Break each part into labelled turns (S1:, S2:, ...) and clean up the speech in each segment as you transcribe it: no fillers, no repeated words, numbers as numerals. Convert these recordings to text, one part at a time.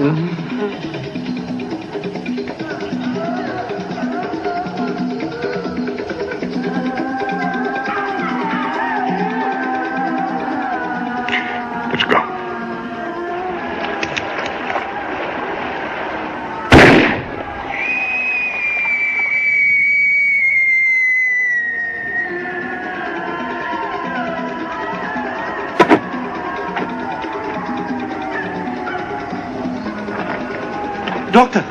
S1: Let's go.
S2: Doctor!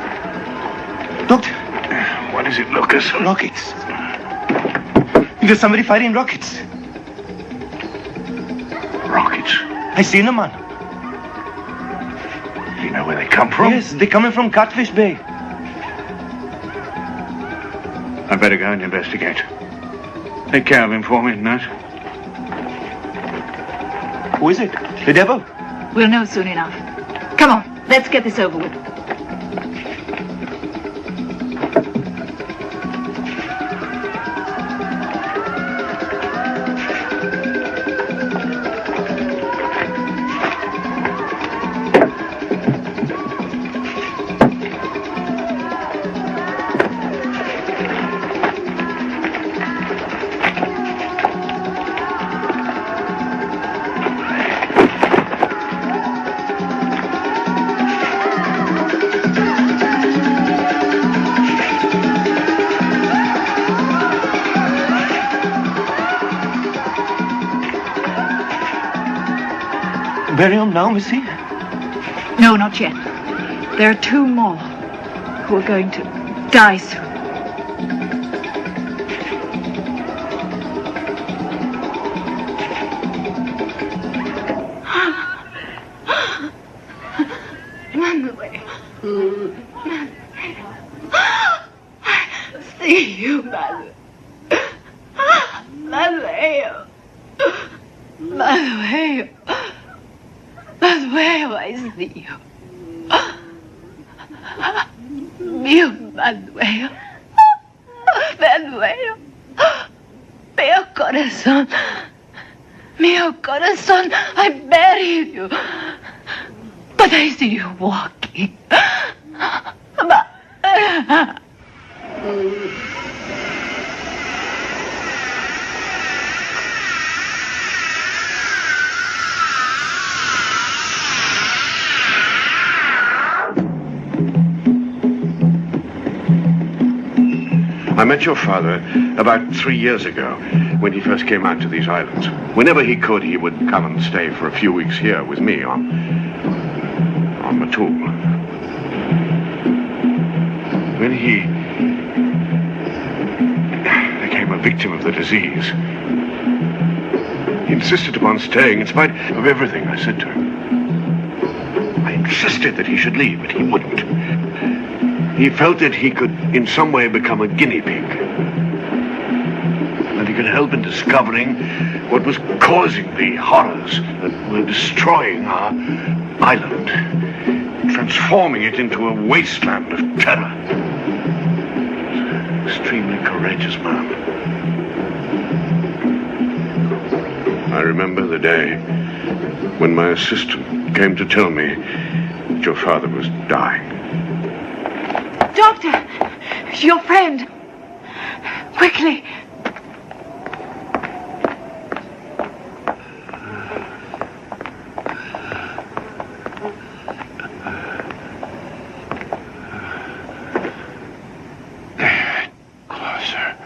S2: Doctor!
S1: What is it, Lucas?
S2: Rockets. There's somebody firing rockets.
S1: Rockets?
S2: I seen them, man.
S1: Do you know where they come from?
S2: Yes, they're coming from Catfish Bay.
S1: I better go and investigate. Take care of him for me, Nat.
S2: Who is it? The devil?
S3: We'll know soon enough. Come on, let's get this over with.
S2: Bury him now, Missy?
S3: No, not yet. There are two more who are going to die soon.
S4: I see you, Mother. Mother, Mother, Manuel, I see you. Meu Manuel. Manuel. Meu corazón, I bury you. But I see you walking.
S1: I met your father about 3 years ago when he first came out to these islands. Whenever he could, he would come and stay for a few weeks here with me on Matul. When he became a victim of the disease, he insisted upon staying in spite of everything I said to him. I insisted that he should leave, but he wouldn't. He felt that he could in some way become a guinea pig. That he could help in discovering what was causing the horrors that were destroying our island, transforming it into a wasteland of terror. Extremely courageous man. I remember the day when my assistant came to tell me that your father was dying.
S3: Doctor! Your friend! Quickly!
S1: Closer.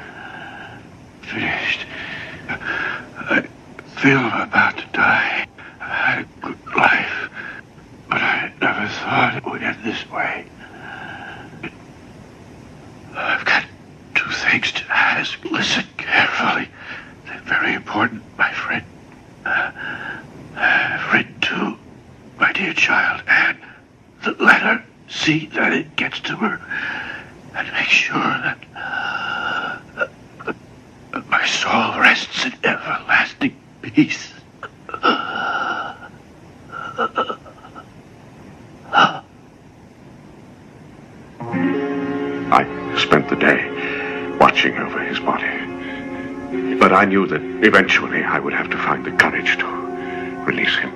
S1: Finished. I feel I'm about to die. I've had a good life, but I never thought it would end this way. I've got two things to ask. Listen carefully. They're very important, my friend. I've written to my dear child, Anne, the letter. See that it gets to her. And make sure that my soul rests in everlasting peace. I spent the day watching over his body. But I knew that eventually I would have to find the courage to release him.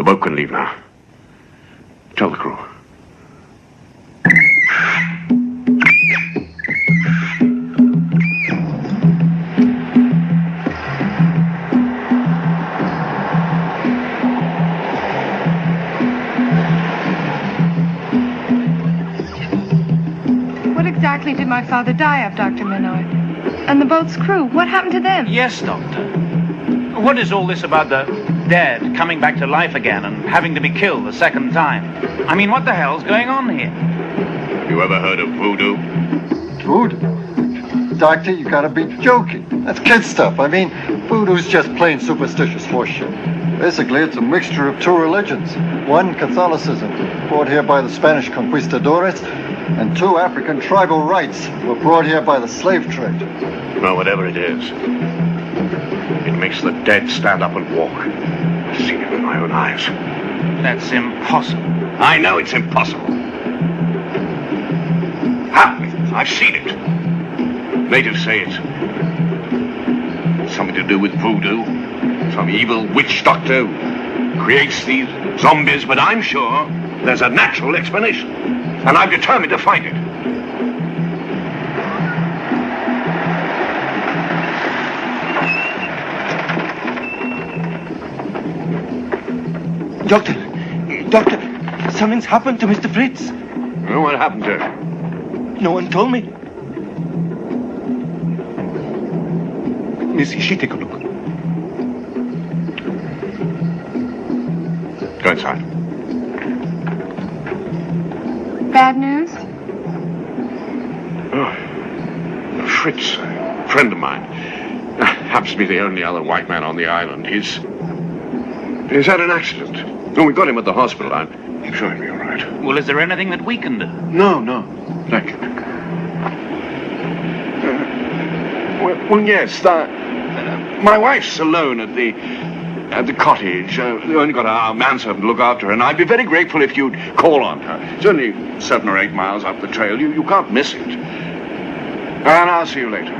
S1: boat can leave now. Tell the crew.
S5: What exactly did my father die of, Dr. Minard? And the boat's crew, what happened to them?
S6: Yes, Doctor. What is all this about the dead coming back to life again and having to be killed a second time? I mean, what the hell's going on here?
S1: You ever heard of voodoo?
S7: Voodoo? Doctor, you gotta be joking. That's kid stuff. I mean, voodoo's just plain superstitious horseshit. Basically, it's a mixture of two religions. One, Catholicism, brought here by the Spanish conquistadores, and two, African tribal rites, were brought here by the slave trade.
S1: Well, whatever it is, it makes the dead stand up and walk. I've seen it with my own eyes.
S6: That's impossible.
S1: I know it's impossible. How? I've seen it. Natives say it's something to do with voodoo. Some evil witch doctor who creates these zombies, but I'm sure there's a natural explanation. And I'm determined to find it.
S2: Doctor, something's happened to Mr. Fritz.
S1: Well, what happened to him?
S2: No one told me. Missy, she take a look.
S1: Go inside.
S5: Bad news?
S1: Oh, Fritz, a friend of mine. Happens to be the only other white man on the island. He's had an accident. When we got him at the hospital, I'm sure he'll be all right.
S6: Well, is there anything that we can do?
S1: No. Thank you. Well, yes. My wife's alone at the cottage. We only got our manservant to look after her, and I'd be very grateful if you'd call on her. It's only 7 or 8 miles up the trail. You can't miss it. And I'll see you later.